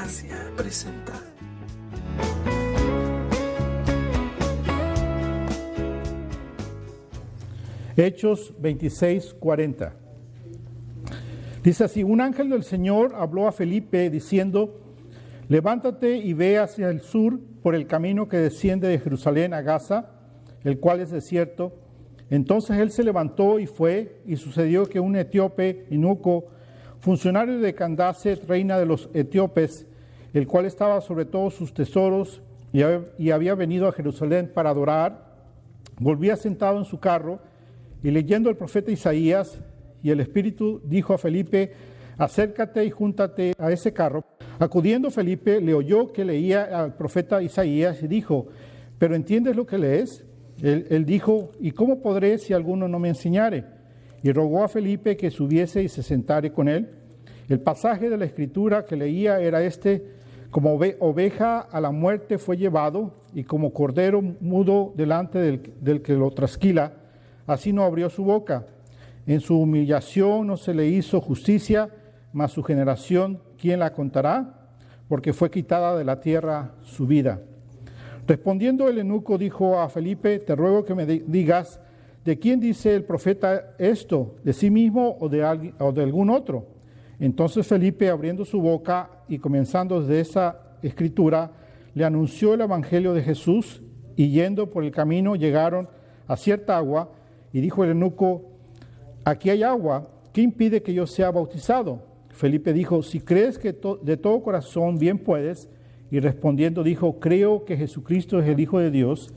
Gracia presenta. Hechos 26:40. Dice así: un ángel del Señor habló a Felipe diciendo: levántate y ve hacia el sur por el camino que desciende de Jerusalén a Gaza, el cual es desierto. Entonces él se levantó y fue, y sucedió que un etíope eunuco, funcionario de Candace, reina de los etíopes, el cual estaba sobre todos sus tesoros y había venido a Jerusalén para adorar, volvía sentado en su carro y leyendo el profeta Isaías, y el Espíritu dijo a Felipe: acércate y júntate a ese carro. Acudiendo Felipe, le oyó que leía al profeta Isaías y dijo: ¿pero entiendes lo que lees? Él dijo: ¿y cómo podré si alguno no me enseñare? Y rogó a Felipe que subiese y se sentare con él. El pasaje de la Escritura que leía era este: como oveja a la muerte fue llevado, y como cordero mudo delante del que lo trasquila, así no abrió su boca. En su humillación no se le hizo justicia, mas su generación, ¿quién la contará? Porque fue quitada de la tierra su vida. Respondiendo el eunuco dijo a Felipe: te ruego que me digas, ¿de quién dice el profeta esto? ¿De sí mismo o de algún otro? Entonces Felipe, abriendo su boca y comenzando desde esa escritura, le anunció el evangelio de Jesús, y yendo por el camino llegaron a cierta agua, y dijo el eunuco: aquí hay agua, ¿qué impide que yo sea bautizado? Felipe dijo: si crees que de todo corazón bien puedes. Y respondiendo dijo: creo que Jesucristo es el Hijo de Dios.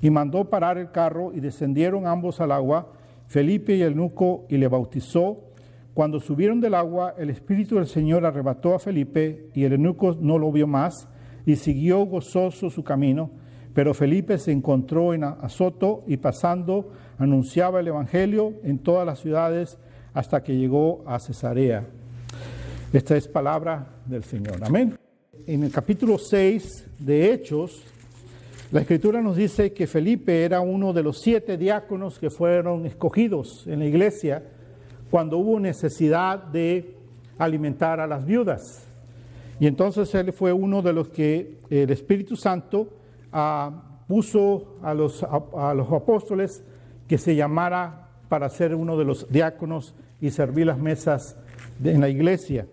Y mandó parar el carro, y descendieron ambos al agua, Felipe y el eunuco, y le bautizó. Cuando subieron del agua, el Espíritu del Señor arrebató a Felipe, y el eunuco no lo vio más, y siguió gozoso su camino. Pero Felipe se encontró en Azoto, y pasando anunciaba el Evangelio en todas las ciudades hasta que llegó a Cesarea. Esta es palabra del Señor. Amén. En el capítulo 6 de Hechos, la Escritura nos dice que Felipe era uno de los 7 diáconos que fueron escogidos en la iglesia cuando hubo necesidad de alimentar a las viudas. Y entonces él fue uno de los que el Espíritu Santo puso a los apóstoles que se llamara para ser uno de los diáconos y servir las mesas en la iglesia.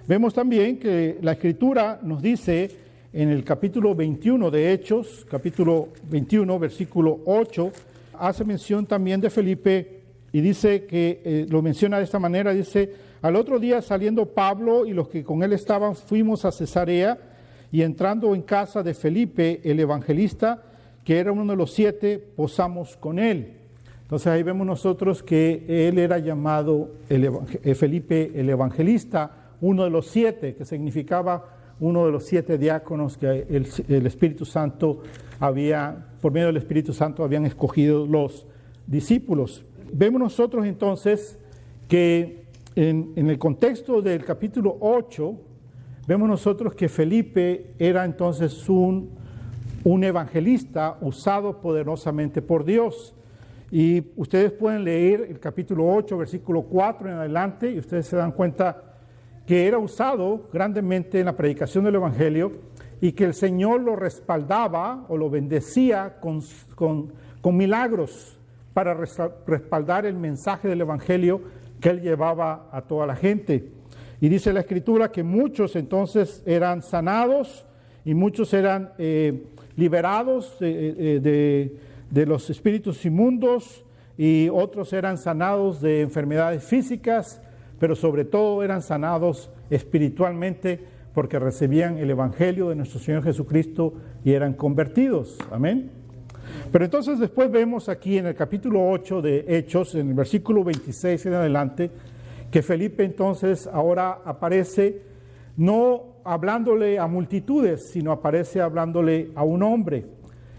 Vemos también que la Escritura nos dice en el capítulo 21 de Hechos, capítulo 21, versículo 8, hace mención también de Felipe y dice que, lo menciona de esta manera, dice: al otro día saliendo Pablo y los que con él estaban fuimos a Cesarea, y entrando en casa de Felipe el evangelista, que era uno de los 7, posamos con él. Entonces ahí vemos nosotros que él era llamado Felipe el evangelista, uno de los 7, que significaba uno de los 7 diáconos que el Espíritu Santo por medio del Espíritu Santo habían escogido los discípulos. Vemos nosotros entonces que en el contexto del capítulo 8, vemos nosotros que Felipe era entonces un evangelista usado poderosamente por Dios. Y ustedes pueden leer el capítulo 8, versículo 4 en adelante, y ustedes se dan cuenta que era usado grandemente en la predicación del Evangelio y que el Señor lo respaldaba o lo bendecía con milagros para respaldar el mensaje del Evangelio que él llevaba a toda la gente. Y dice la Escritura que muchos entonces eran sanados y muchos eran liberados de los espíritus inmundos, y otros eran sanados de enfermedades físicas, pero sobre todo eran sanados espiritualmente porque recibían el Evangelio de nuestro Señor Jesucristo y eran convertidos. Amén. Pero entonces después vemos aquí en el capítulo 8 de Hechos, en el versículo 26 en adelante, que Felipe entonces ahora aparece no hablándole a multitudes, sino aparece hablándole a un hombre.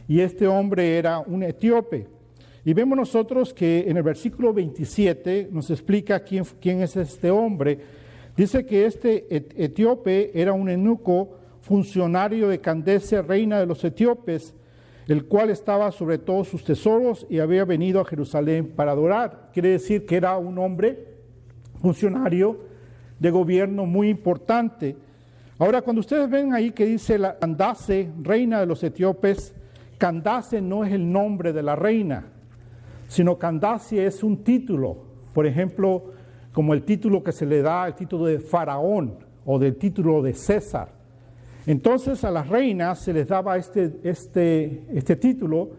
Y este hombre era un etíope. Y vemos nosotros que en el versículo 27 nos explica quién es este hombre. Dice que este etíope era un eunuco, funcionario de Candace, reina de los etíopes, el cual estaba sobre todos sus tesoros y había venido a Jerusalén para adorar. Quiere decir que era un hombre funcionario de gobierno muy importante. Ahora, cuando ustedes ven ahí que dice la Candace, reina de los etíopes, Candace no es el nombre de la reina, sino Candace es un título. Por ejemplo, como el título que se le da, el título de faraón o del título de César. Entonces a las reinas se les daba este título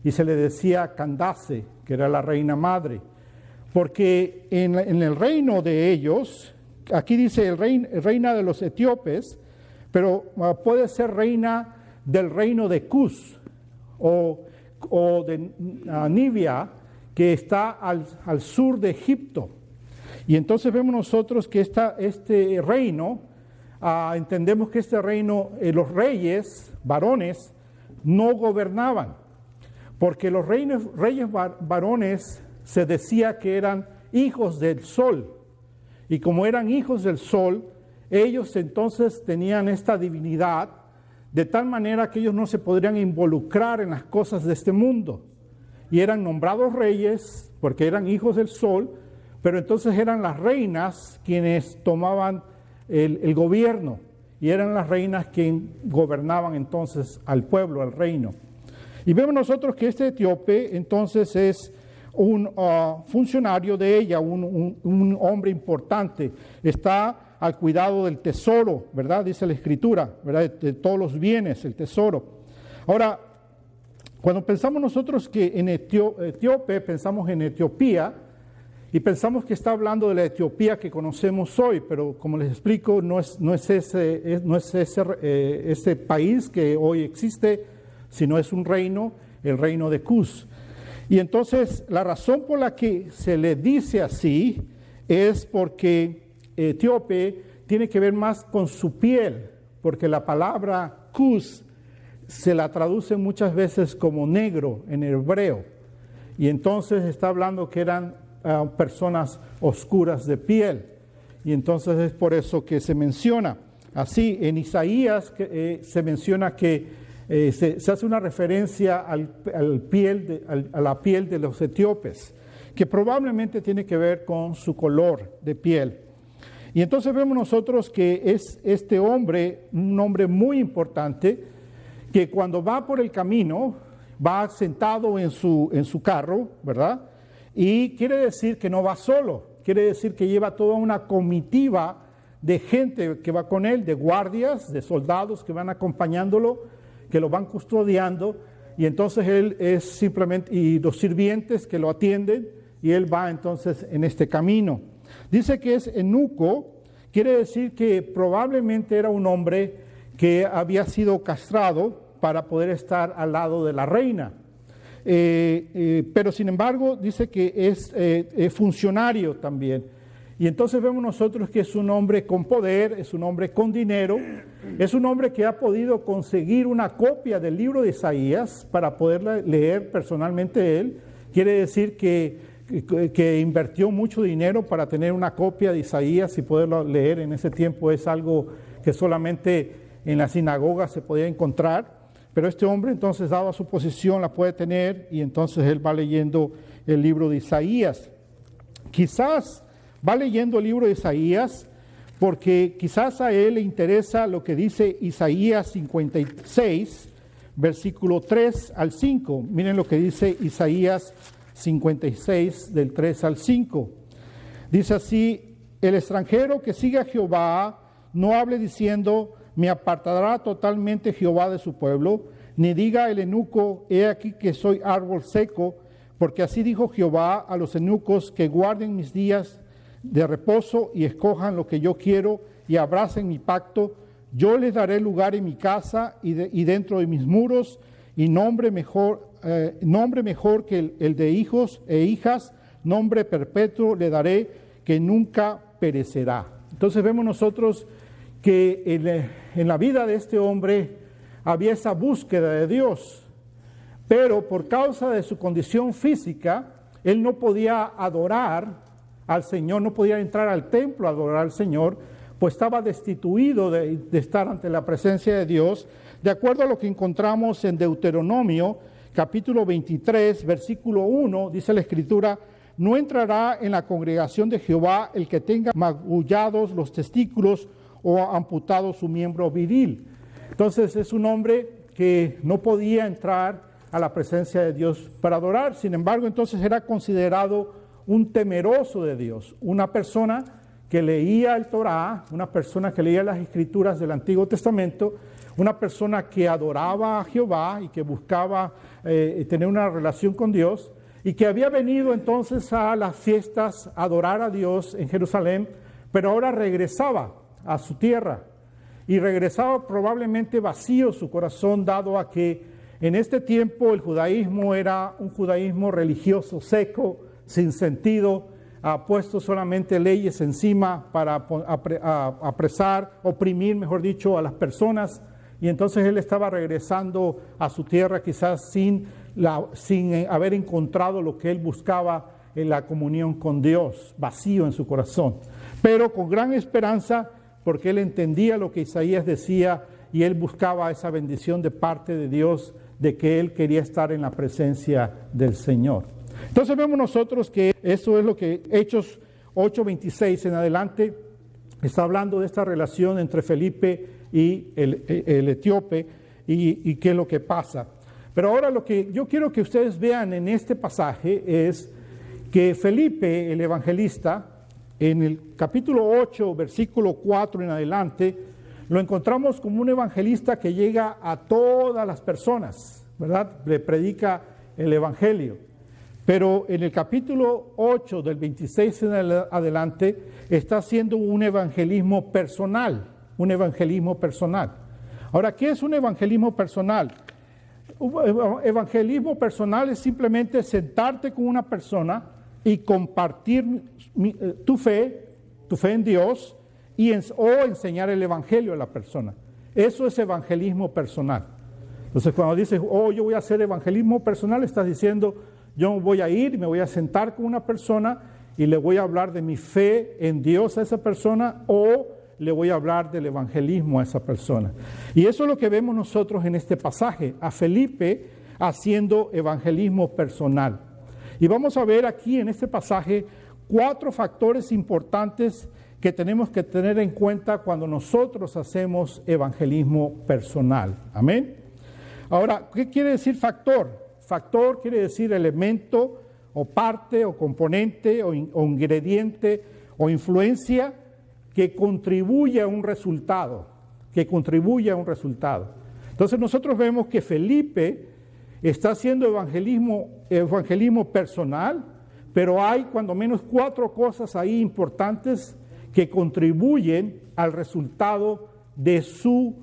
y se le decía Candace, que era la reina madre. Porque en el reino de ellos, aquí dice reina de los etíopes, pero puede ser reina del reino de Cus o de Nibia, que está al sur de Egipto. Y entonces vemos nosotros que este reino, entendemos que este reino, los reyes varones no gobernaban, porque los reyes varones se decía que eran hijos del sol, y como eran hijos del sol, ellos entonces tenían esta divinidad, de tal manera que ellos no se podrían involucrar en las cosas de este mundo, y eran nombrados reyes porque eran hijos del sol, pero entonces eran las reinas quienes tomaban el gobierno, y eran las reinas quienes gobernaban entonces al pueblo, al reino. Y vemos nosotros que este etíope entonces es un funcionario de ella, un hombre importante, está al cuidado del tesoro, ¿verdad? Dice la Escritura, ¿verdad? De todos los bienes, el tesoro. Ahora, cuando pensamos nosotros que en etíope, pensamos en Etiopía, y pensamos que está hablando de la Etiopía que conocemos hoy, pero como les explico, no es ese país que hoy existe, sino es un reino, el reino de Cus. Y entonces la razón por la que se le dice así es porque etíope tiene que ver más con su piel, porque la palabra Cus se la traduce muchas veces como negro en hebreo. Y entonces está hablando que eran personas oscuras de piel, y entonces es por eso que se menciona así. En Isaías se menciona que se hace una referencia a la piel de los etíopes, que probablemente tiene que ver con su color de piel. Y entonces vemos nosotros que es este hombre, un hombre muy importante, que cuando va por el camino, va sentado en su carro, ¿verdad? Y quiere decir que no va solo, quiere decir que lleva toda una comitiva de gente que va con él, de guardias, de soldados que van acompañándolo, que lo van custodiando, y entonces él es simplemente, y los sirvientes que lo atienden, y él va entonces en este camino. Dice que es eunuco, quiere decir que probablemente era un hombre que había sido castrado para poder estar al lado de la reina. Pero sin embargo dice que es funcionario también, y entonces vemos nosotros que es un hombre con poder, es un hombre con dinero, es un hombre que ha podido conseguir una copia del libro de Isaías para poderla leer personalmente él. Quiere decir que invirtió mucho dinero para tener una copia de Isaías y poderlo leer. En ese tiempo es algo que solamente en la sinagoga se podía encontrar. Pero este hombre entonces, dado a su posición, la puede tener, y entonces él va leyendo el libro de Isaías. Quizás va leyendo el libro de Isaías porque quizás a él le interesa lo que dice Isaías 56, versículo 3 al 5. Miren lo que dice Isaías 56, del 3 al 5. Dice así: el extranjero que siga a Jehová no hable diciendo: me apartará totalmente Jehová de su pueblo, ni diga el eunuco: he aquí que soy árbol seco, porque así dijo Jehová a los eunucos que guarden mis días de reposo y escojan lo que yo quiero y abracen mi pacto. Yo les daré lugar en mi casa y dentro de mis muros, y nombre mejor que el de hijos e hijas, nombre perpetuo le daré que nunca perecerá. Entonces vemos nosotros que en la vida de este hombre había esa búsqueda de Dios, pero por causa de su condición física, él no podía adorar al Señor, no podía entrar al templo a adorar al Señor, pues estaba destituido de estar ante la presencia de Dios, de acuerdo a lo que encontramos en Deuteronomio, capítulo 23, versículo 1, dice la Escritura: no entrará en la congregación de Jehová el que tenga magullados los testículos, o amputado su miembro viril. Entonces es un hombre que no podía entrar a la presencia de Dios para adorar. Sin embargo, entonces era considerado un temeroso de Dios, una persona que leía el Torá, una persona que leía las escrituras del Antiguo Testamento, una persona que adoraba a Jehová y que buscaba tener una relación con Dios, y que había venido entonces a las fiestas a adorar a Dios en Jerusalén, pero ahora regresaba a su tierra, y regresaba probablemente vacío su corazón, dado a que en este tiempo el judaísmo era un judaísmo religioso, seco, sin sentido, ha puesto solamente leyes encima para apresar, oprimir, mejor dicho, a las personas. Y entonces él estaba regresando a su tierra quizás sin haber encontrado lo que él buscaba en la comunión con Dios, vacío en su corazón. Pero con gran esperanza, porque él entendía lo que Isaías decía y él buscaba esa bendición de parte de Dios, de que él quería estar en la presencia del Señor. Entonces vemos nosotros que eso es lo que Hechos 8:26 en adelante está hablando de esta relación entre Felipe y el etíope y qué es lo que pasa. Pero ahora lo que yo quiero que ustedes vean en este pasaje es que Felipe, el evangelista, en el capítulo 8, versículo 4 en adelante, lo encontramos como un evangelista que llega a todas las personas, ¿verdad? Le predica el evangelio. Pero en el capítulo 8, del 26 en adelante, está haciendo un evangelismo personal, un evangelismo personal. Ahora, ¿qué es un evangelismo personal? Evangelismo personal es simplemente sentarte con una persona y compartir tu fe en Dios o enseñar el evangelio a la persona. Eso es evangelismo personal. Entonces, cuando dices, yo voy a hacer evangelismo personal, estás diciendo, yo voy a ir y me voy a sentar con una persona y le voy a hablar de mi fe en Dios a esa persona, o le voy a hablar del evangelismo a esa persona. Y eso es lo que vemos nosotros en este pasaje, a Felipe haciendo evangelismo personal. Y vamos a ver aquí en este pasaje 4 factores importantes que tenemos que tener en cuenta cuando nosotros hacemos evangelismo personal. Amén. Ahora, ¿qué quiere decir factor? Factor quiere decir elemento o parte o componente o ingrediente o influencia que contribuye a un resultado, Entonces nosotros vemos que Felipe está haciendo evangelismo personal, pero hay cuando menos 4 cosas ahí importantes que contribuyen al resultado de su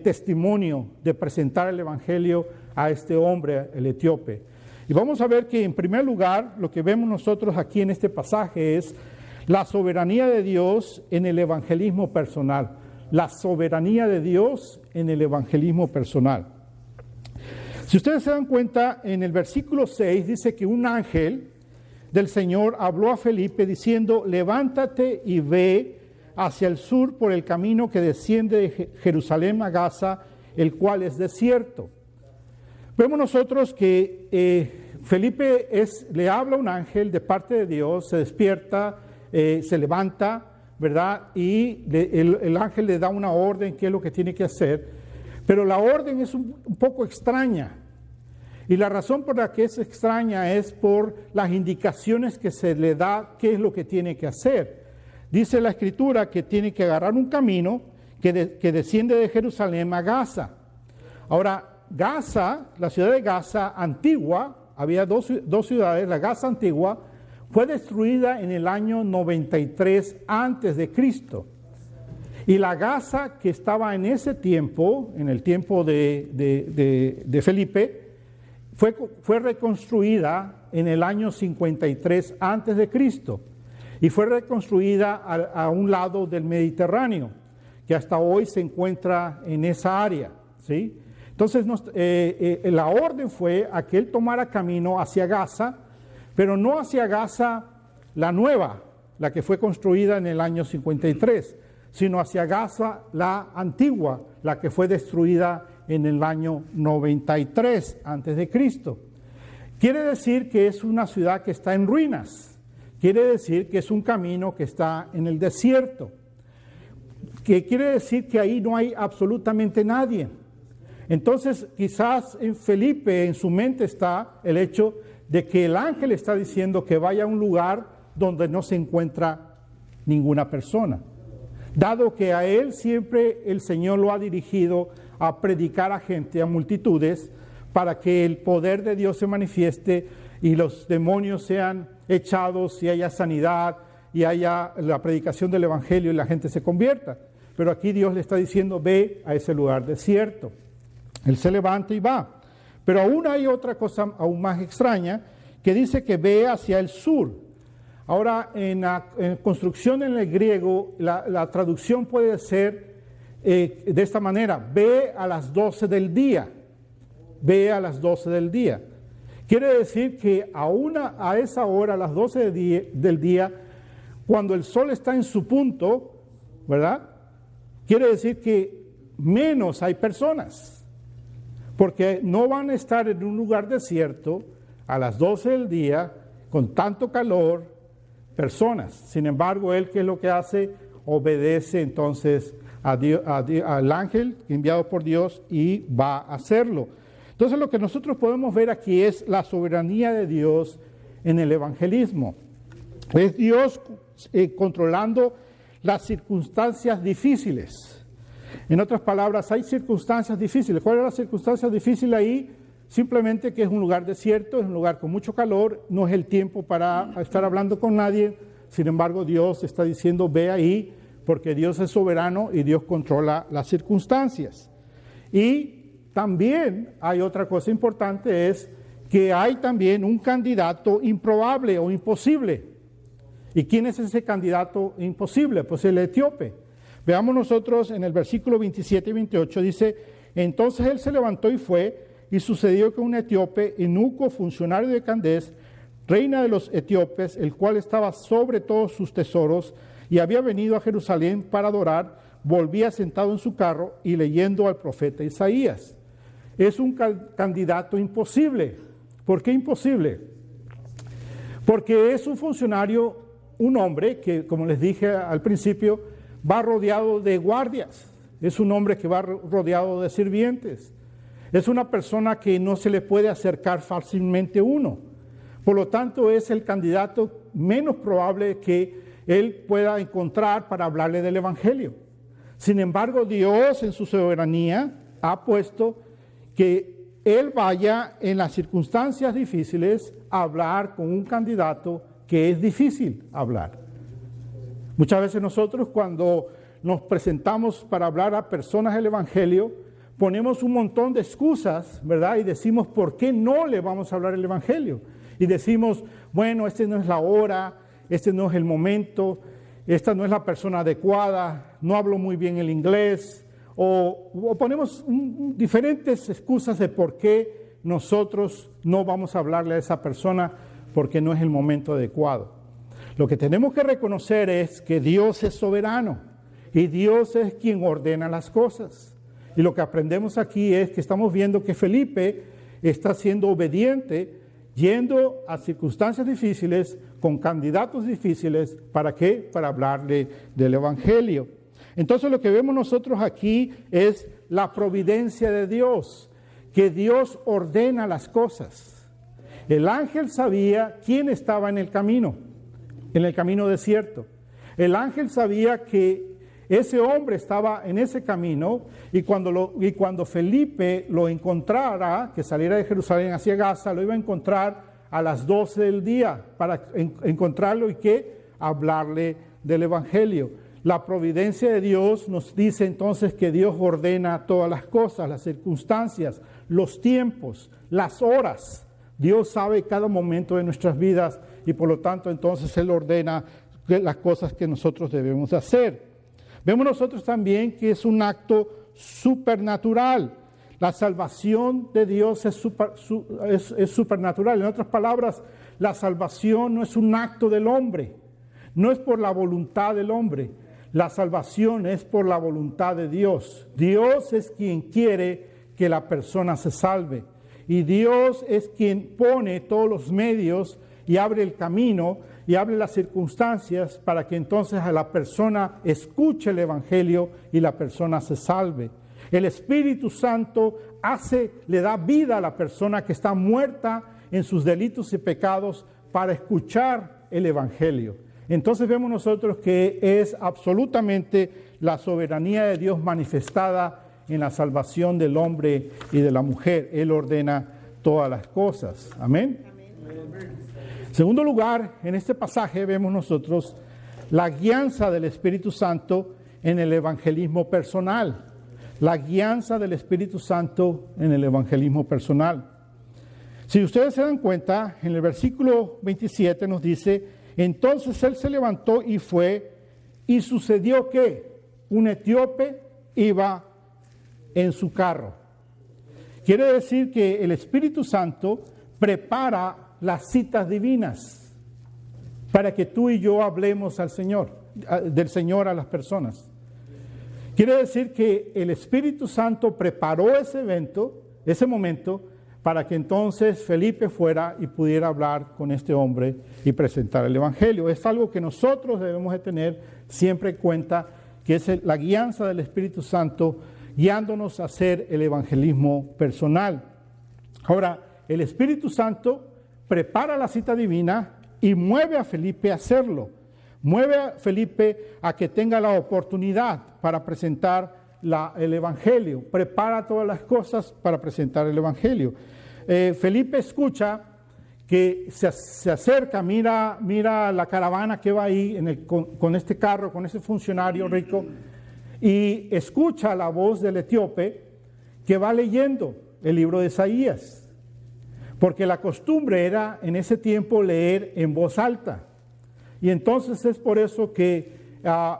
testimonio de presentar el evangelio a este hombre, el etíope. Y vamos a ver que en primer lugar lo que vemos nosotros aquí en este pasaje es la soberanía de Dios en el evangelismo personal. La soberanía de Dios en el evangelismo personal. Si ustedes se dan cuenta, en el versículo 6 dice que un ángel del Señor habló a Felipe diciendo, levántate y ve hacia el sur por el camino que desciende de Jerusalén a Gaza, el cual es desierto. Vemos nosotros que Felipe le habla a un ángel de parte de Dios, se despierta, se levanta, ¿verdad? Y el ángel le da una orden, qué es lo que tiene que hacer. Pero la orden es un poco extraña. Y la razón por la que es extraña es por las indicaciones que se le da, qué es lo que tiene que hacer. Dice la Escritura que tiene que agarrar un camino que desciende de Jerusalén a Gaza. Ahora, Gaza, la ciudad de Gaza antigua, había dos ciudades, la Gaza antigua, fue destruida en el año 93 antes de Cristo. Y la Gaza que estaba en ese tiempo, en el tiempo de Felipe, fue reconstruida en el año 53 antes de Cristo. Y fue reconstruida a un lado del Mediterráneo, que hasta hoy se encuentra en esa área, ¿sí? Entonces, la orden fue a que él tomara camino hacia Gaza, pero no hacia Gaza la nueva, la que fue construida en el año 53, sino hacia Gaza la antigua, la que fue destruida en el año 93 antes de Cristo. Quiere decir que es una ciudad que está en ruinas. Quiere decir que es un camino que está en el desierto. que quiere decir que ahí no hay absolutamente nadie. Entonces, quizás en Felipe, en su mente está el hecho de que el ángel está diciendo que vaya a un lugar donde no se encuentra ninguna persona, dado que a él siempre el Señor lo ha dirigido a predicar a gente, a multitudes, para que el poder de Dios se manifieste y los demonios sean echados y haya sanidad y haya la predicación del Evangelio y la gente se convierta. Pero aquí Dios le está diciendo, ve a ese lugar desierto. Él se levanta y va. Pero aún hay otra cosa aún más extraña, que dice que ve hacia el sur. Ahora, en construcción en el griego, la traducción puede ser de esta manera: ve a las 12 del día. Ve a las 12 del día. Quiere decir que a esa hora, a las 12 del día, cuando el sol está en su punto, ¿verdad? Quiere decir que menos hay personas, porque no van a estar en un lugar desierto a las 12 del día con tanto calor, personas. Sin embargo, él, ¿qué es lo que hace? Obedece entonces al ángel enviado por Dios y va a hacerlo. Entonces, lo que nosotros podemos ver aquí es la soberanía de Dios en el evangelismo. Es Dios controlando las circunstancias difíciles. En otras palabras, hay circunstancias difíciles. ¿Cuál es la circunstancia difícil ahí? Simplemente que es un lugar desierto, es un lugar con mucho calor, no es el tiempo para estar hablando con nadie. Sin embargo, Dios está diciendo, ve ahí, porque Dios es soberano y Dios controla las circunstancias. Y también hay otra cosa importante, es que hay también un candidato improbable o imposible. ¿Y quién es ese candidato imposible? Pues el etíope. Veamos nosotros en el versículo 27 y 28, dice, entonces él se levantó y fue, y sucedió que un etíope, eunuco, funcionario de Candés, reina de los etíopes, el cual estaba sobre todos sus tesoros, y había venido a Jerusalén para adorar, volvía sentado en su carro y leyendo al profeta Isaías. Es un candidato imposible. ¿Por qué imposible? Porque es un funcionario, un hombre que, como les dije al principio, va rodeado de guardias. Es un hombre que va rodeado de sirvientes. Es una persona que no se le puede acercar fácilmente uno. Por lo tanto, es el candidato menos probable que él pueda encontrar para hablarle del Evangelio. Sin embargo, Dios en su soberanía ha puesto que él vaya en las circunstancias difíciles a hablar con un candidato que es difícil hablar. Muchas veces nosotros, cuando nos presentamos para hablar a personas del Evangelio, ponemos un montón de excusas, ¿verdad? Y decimos, ¿por qué no le vamos a hablar el Evangelio? Y decimos, bueno, este no es la hora, este no es el momento, esta no es la persona adecuada, no hablo muy bien el inglés, o ponemos diferentes excusas de por qué nosotros no vamos a hablarle a esa persona porque no es el momento adecuado. Lo que tenemos que reconocer es que Dios es soberano y Dios es quien ordena las cosas. Y lo que aprendemos aquí es que estamos viendo que Felipe está siendo obediente, yendo a circunstancias difíciles, con candidatos difíciles, ¿para qué? Para hablarle del Evangelio. Entonces lo que vemos nosotros aquí es la providencia de Dios, que Dios ordena las cosas. El ángel sabía quién estaba en el camino desierto. El ángel sabía que ese hombre estaba en ese camino y cuando Felipe lo encontrara, que saliera de Jerusalén hacia Gaza, lo iba a encontrar a las 12 del día para encontrarlo y que hablarle del Evangelio. La providencia de Dios nos dice entonces que Dios ordena todas las cosas, las circunstancias, los tiempos, las horas. Dios sabe cada momento de nuestras vidas y por lo tanto entonces Él ordena las cosas que nosotros debemos hacer. Vemos nosotros también que es un acto supernatural. La salvación de Dios es supernatural. En otras palabras, la salvación no es un acto del hombre, no es por la voluntad del hombre. La salvación es por la voluntad de Dios. Dios es quien quiere que la persona se salve. Y Dios es quien pone todos los medios y abre el camino y hable las circunstancias para que entonces a la persona escuche el Evangelio y la persona se salve. El Espíritu Santo le da vida a la persona que está muerta en sus delitos y pecados para escuchar el Evangelio. Entonces vemos nosotros que es absolutamente la soberanía de Dios manifestada en la salvación del hombre y de la mujer. Él ordena todas las cosas. Amén. En segundo lugar, en este pasaje vemos nosotros la guianza del Espíritu Santo en el evangelismo personal. La guianza del Espíritu Santo en el evangelismo personal. Si ustedes se dan cuenta, en el versículo 27 nos dice: entonces él se levantó y fue, y sucedió que un etíope iba en su carro. Quiere decir que el Espíritu Santo prepara las citas divinas para que tú y yo hablemos al Señor, del Señor a las personas. Quiere decir que el Espíritu Santo preparó ese evento, ese momento, para que entonces Felipe fuera y pudiera hablar con este hombre y presentar el Evangelio. Es algo que nosotros debemos de tener siempre en cuenta, que es la guianza del Espíritu Santo guiándonos a hacer el evangelismo personal. Ahora, el Espíritu Santo prepara la cita divina y mueve a Felipe a hacerlo. Mueve a Felipe a que tenga la oportunidad para presentar el Evangelio. Prepara todas las cosas para presentar el Evangelio. Felipe escucha que se acerca, mira la caravana que va ahí con este carro, con ese funcionario rico, y escucha la voz del etíope que va leyendo el libro de Isaías, porque la costumbre era en ese tiempo leer en voz alta, y entonces es por eso que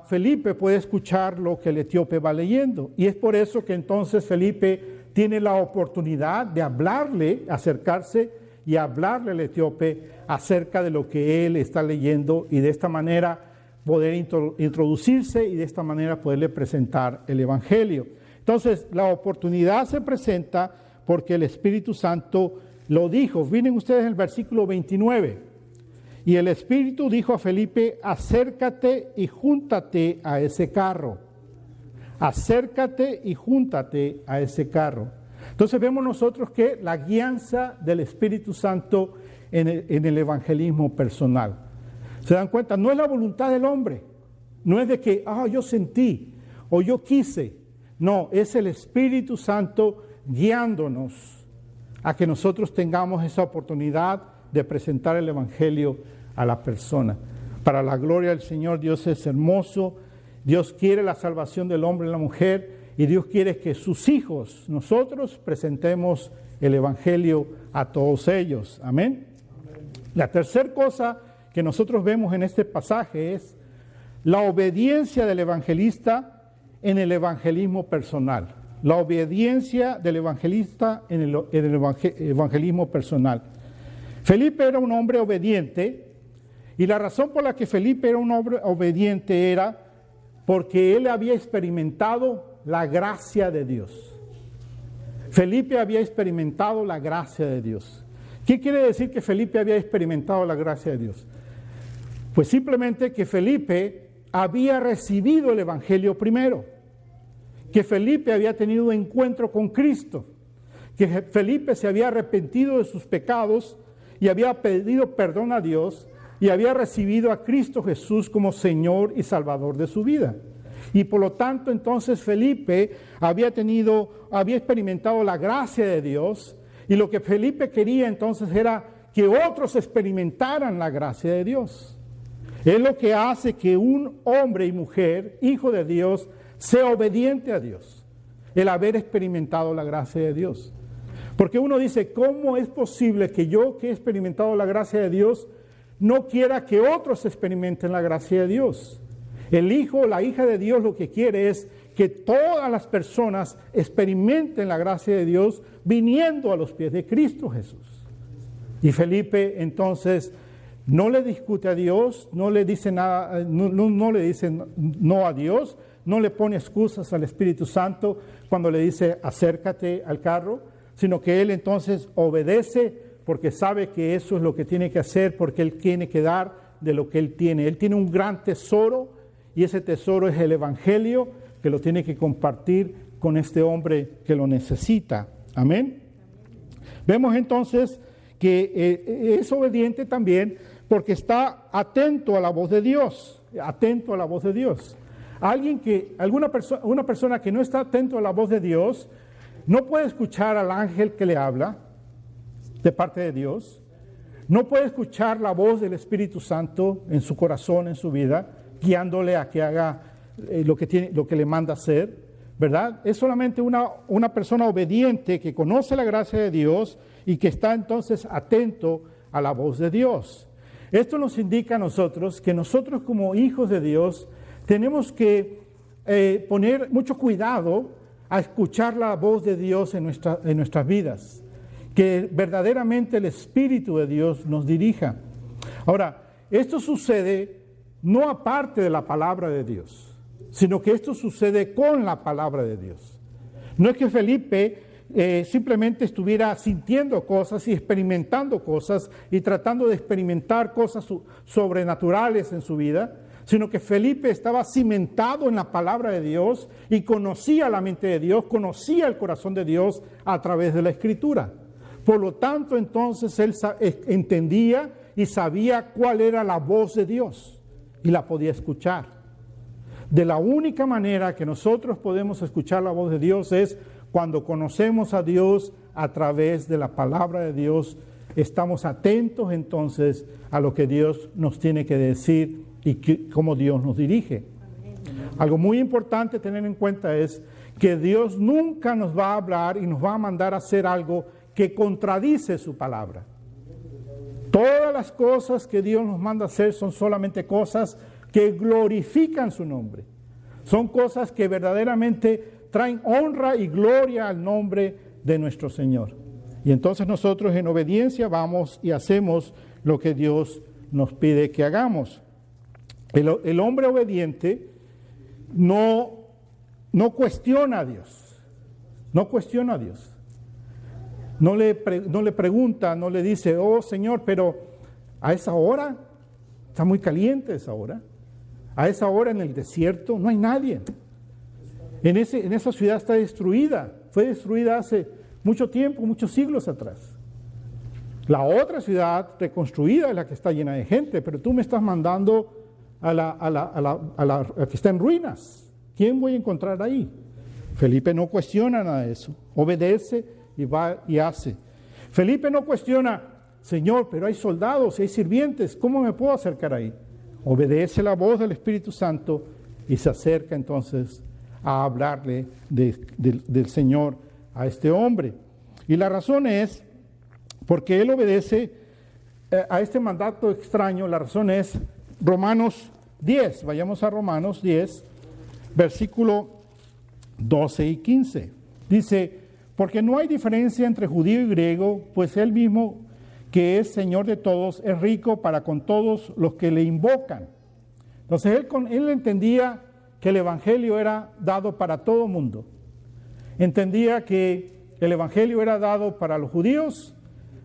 Felipe puede escuchar lo que el etíope va leyendo, y es por eso que entonces Felipe tiene la oportunidad de hablarle, acercarse y hablarle al etíope acerca de lo que él está leyendo, y de esta manera poder introducirse y de esta manera poderle presentar el Evangelio. Entonces, la oportunidad se presenta porque el Espíritu Santo lo dijo. Miren ustedes el versículo 29. Y el Espíritu dijo a Felipe: acércate y júntate a ese carro. Acércate y júntate a ese carro. Entonces vemos nosotros que la guianza del Espíritu Santo en el evangelismo personal. ¿Se dan cuenta? No es la voluntad del hombre, no es de que yo sentí o yo quise. No, es el Espíritu Santo guiándonos a que nosotros tengamos esa oportunidad de presentar el Evangelio a la persona. Para la gloria del Señor, Dios es hermoso, Dios quiere la salvación del hombre y la mujer, y Dios quiere que sus hijos, nosotros, presentemos el Evangelio a todos ellos. Amén. La tercera cosa que nosotros vemos en este pasaje es la obediencia del evangelista en el evangelismo personal. La obediencia del evangelista en el evangelismo personal. Felipe era un hombre obediente, y la razón por la que Felipe era un hombre obediente era porque él había experimentado la gracia de Dios. Felipe había experimentado la gracia de Dios. ¿Qué quiere decir que Felipe había experimentado la gracia de Dios? Pues simplemente que Felipe había recibido el Evangelio primero, que Felipe había tenido un encuentro con Cristo, que Felipe se había arrepentido de sus pecados y había pedido perdón a Dios y había recibido a Cristo Jesús como Señor y Salvador de su vida. Y por lo tanto, entonces Felipe había experimentado la gracia de Dios, y lo que Felipe quería entonces era que otros experimentaran la gracia de Dios. Es lo que hace que un hombre y mujer, hijo de Dios, sea obediente a Dios, el haber experimentado la gracia de Dios. Porque uno dice, ¿cómo es posible que yo, que he experimentado la gracia de Dios, no quiera que otros experimenten la gracia de Dios? El hijo o la hija de Dios lo que quiere es que todas las personas experimenten la gracia de Dios viniendo a los pies de Cristo Jesús. Y Felipe entonces no le discute a Dios, no le dice nada, no le dice no a Dios, no le pone excusas al Espíritu Santo cuando le dice acércate al carro, sino que él entonces obedece porque sabe que eso es lo que tiene que hacer, porque él tiene que dar de lo que él tiene. Él tiene un gran tesoro y ese tesoro es el Evangelio que lo tiene que compartir con este hombre que lo necesita. Amén. Vemos entonces que es obediente también porque está atento a la voz de Dios, atento a la voz de Dios. Una persona que no está atento a la voz de Dios no puede escuchar al ángel que le habla de parte de Dios, no puede escuchar la voz del Espíritu Santo en su corazón, en su vida, guiándole a que haga lo que le manda hacer, ¿verdad? Es solamente una persona obediente que conoce la gracia de Dios y que está entonces atento a la voz de Dios. Esto nos indica a nosotros que nosotros como hijos de Dios tenemos que poner mucho cuidado a escuchar la voz de Dios en nuestras vidas, que verdaderamente el Espíritu de Dios nos dirija. Ahora, esto sucede no aparte de la palabra de Dios, sino que esto sucede con la palabra de Dios. No es que Felipe simplemente estuviera sintiendo cosas y experimentando cosas y tratando de experimentar cosas sobrenaturales en su vida, sino que Felipe estaba cimentado en la palabra de Dios y conocía la mente de Dios, conocía el corazón de Dios a través de la Escritura. Por lo tanto, entonces él entendía y sabía cuál era la voz de Dios y la podía escuchar. De la única manera que nosotros podemos escuchar la voz de Dios es cuando conocemos a Dios a través de la palabra de Dios. Estamos atentos entonces a lo que Dios nos tiene que decir y cómo Dios nos dirige. Algo muy importante tener en cuenta es que Dios nunca nos va a hablar y nos va a mandar a hacer algo que contradice su palabra. Todas las cosas que Dios nos manda a hacer son solamente cosas que glorifican su nombre. Son cosas que verdaderamente traen honra y gloria al nombre de nuestro Señor. Y entonces nosotros en obediencia vamos y hacemos lo que Dios nos pide que hagamos. El hombre obediente no cuestiona a Dios. No cuestiona a Dios. No le pregunta, no le dice, oh Señor, pero a esa hora, está muy caliente esa hora. A esa hora en el desierto no hay nadie. En esa ciudad está destruida. Fue destruida hace mucho tiempo, muchos siglos atrás. La otra ciudad reconstruida es la que está llena de gente, pero tú me estás mandando a la que está en ruinas. ¿Quién voy a encontrar ahí? Felipe no cuestiona nada de eso. Obedece y va y hace. Felipe no cuestiona, Señor, pero hay soldados, hay sirvientes, ¿cómo me puedo acercar ahí? Obedece la voz del Espíritu Santo y se acerca entonces a hablarle del Señor a este hombre. Y la razón es porque él obedece a este mandato extraño. La razón es Romanos 10. Vayamos a Romanos 10, versículo 12 y 15. Dice, porque no hay diferencia entre judío y griego, pues él mismo que es Señor de todos, es rico para con todos los que le invocan. Entonces él entendía que el Evangelio era dado para todo mundo. Entendía que el Evangelio era dado para los judíos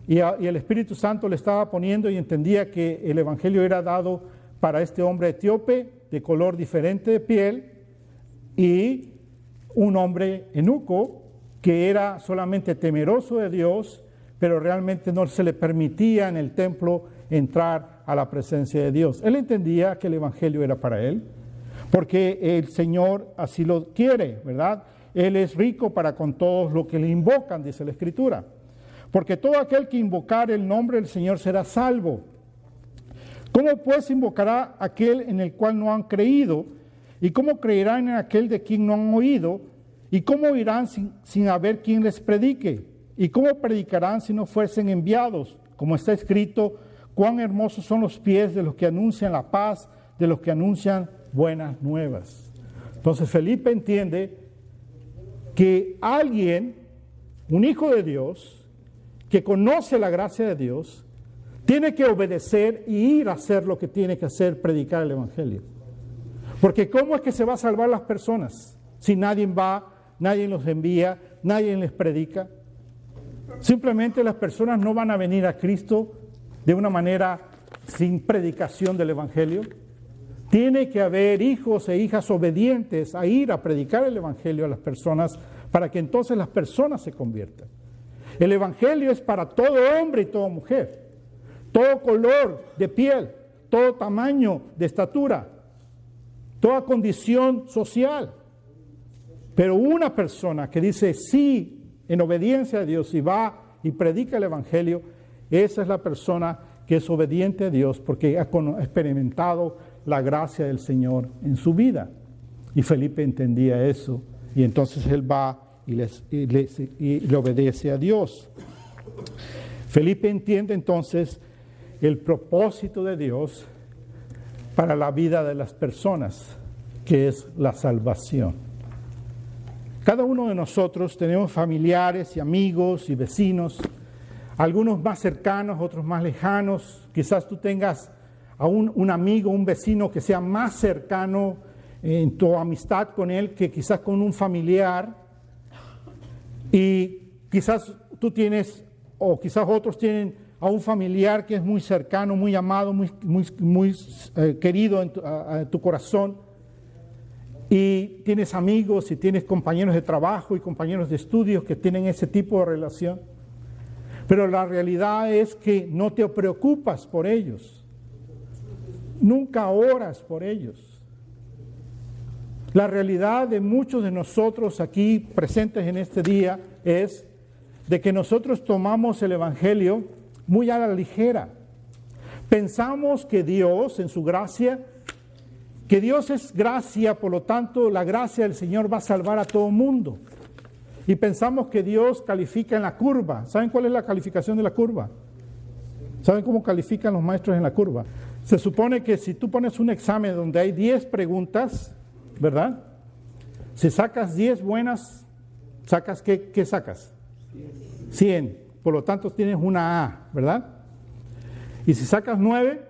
y el Espíritu Santo le estaba poniendo, y entendía que el Evangelio era dado para este hombre etíope de color diferente de piel y un hombre eunuco que era solamente temeroso de Dios, pero realmente no se le permitía en el templo entrar a la presencia de Dios. Él entendía que el Evangelio era para él, porque el Señor así lo quiere, ¿verdad? Él es rico para con todos los que le invocan, dice la Escritura. Porque todo aquel que invocare el nombre del Señor será salvo. ¿Cómo pues invocará aquel en el cual no han creído? ¿Y cómo creerán en aquel de quien no han oído? ¿Y cómo oirán sin haber quien les predique? ¿Y cómo predicarán si no fuesen enviados? Como está escrito, cuán hermosos son los pies de los que anuncian la paz, de los que anuncian buenas nuevas. Entonces Felipe entiende que alguien, un hijo de Dios, que conoce la gracia de Dios, tiene que obedecer y ir a hacer lo que tiene que hacer, predicar el Evangelio. Porque ¿cómo es que se va a salvar las personas si nadie va, nadie los envía, nadie les predica? Simplemente las personas no van a venir a Cristo de una manera sin predicación del Evangelio. Tiene que haber hijos e hijas obedientes a ir a predicar el Evangelio a las personas para que entonces las personas se conviertan. El Evangelio es para todo hombre y toda mujer, todo color de piel, todo tamaño de estatura, toda condición social. Pero una persona que dice sí en obediencia a Dios y va y predica el Evangelio, esa es la persona que es obediente a Dios porque ha experimentado la gracia del Señor en su vida. Y Felipe entendía eso, y entonces él va y le obedece a Dios. Felipe entiende entonces el propósito de Dios para la vida de las personas, que es la salvación. Cada uno de nosotros tenemos familiares y amigos y vecinos, algunos más cercanos, otros más lejanos. Quizás tú tengas a un amigo, un vecino que sea más cercano en tu amistad con él que quizás con un familiar. Y quizás tú tienes, o quizás otros tienen a un familiar que es muy cercano, muy amado, muy querido en tu corazón. Y tienes amigos y tienes compañeros de trabajo y compañeros de estudios que tienen ese tipo de relación. Pero la realidad es que no te preocupas por ellos. Nunca oras por ellos. La realidad de muchos de nosotros aquí presentes en este día es de que nosotros tomamos el Evangelio muy a la ligera. Pensamos que Dios, en su gracia, que Dios es gracia, por lo tanto la gracia del Señor va a salvar a todo mundo. Y pensamos que Dios califica en la curva. ¿Saben cuál es la calificación de la curva? ¿Saben cómo califican los maestros en la curva? Se supone que si tú pones un examen donde hay 10 preguntas, ¿verdad? Si sacas 10 buenas, ¿sacas qué sacas? 100. Por lo tanto tienes una A, ¿verdad? Y si sacas 9,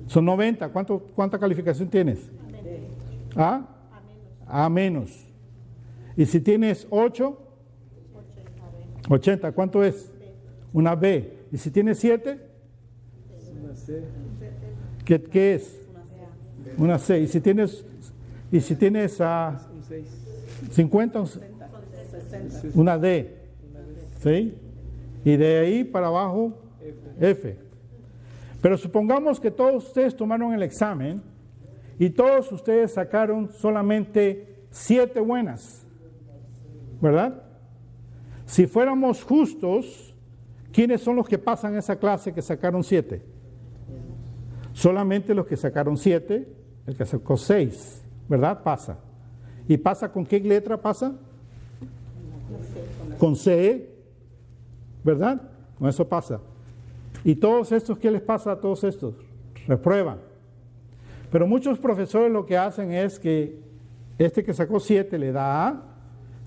son 90. ¿Cuánta calificación tienes? ¿A? A menos. Y si tienes 8, 80. ¿Cuánto es? Una B. Y si tienes 7, ¿qué es? Una C. Y si tienes 50, una D. ¿Sí? Y de ahí para abajo, F. Pero supongamos que todos ustedes tomaron el examen y todos ustedes sacaron solamente 7 buenas, ¿verdad? Si fuéramos justos, ¿quiénes son los que pasan esa clase que sacaron 7? Solamente los que sacaron 7, el que sacó 6, ¿verdad? Pasa. ¿Y pasa con qué letra pasa? Con C, ¿verdad? Con eso pasa. ¿Y todos estos qué les pasa a todos estos? Reprueban. Pero muchos profesores lo que hacen es que este que sacó 7 le da A,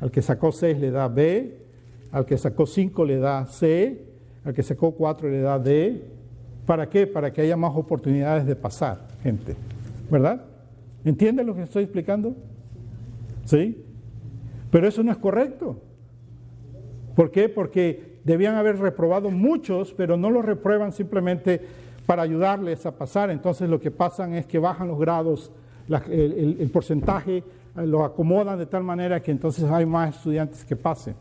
al que sacó 6 le da B, al que sacó 5 le da C, al que sacó 4 le da D. ¿Para qué? Para que haya más oportunidades de pasar, gente. ¿Verdad? ¿Entienden lo que estoy explicando? ¿Sí? Pero eso no es correcto. ¿Por qué? Porque debían haber reprobado muchos, pero no los reprueban simplemente para ayudarles a pasar. Entonces lo que pasan es que bajan los grados, el porcentaje, lo acomodan de tal manera que entonces hay más estudiantes que pasen.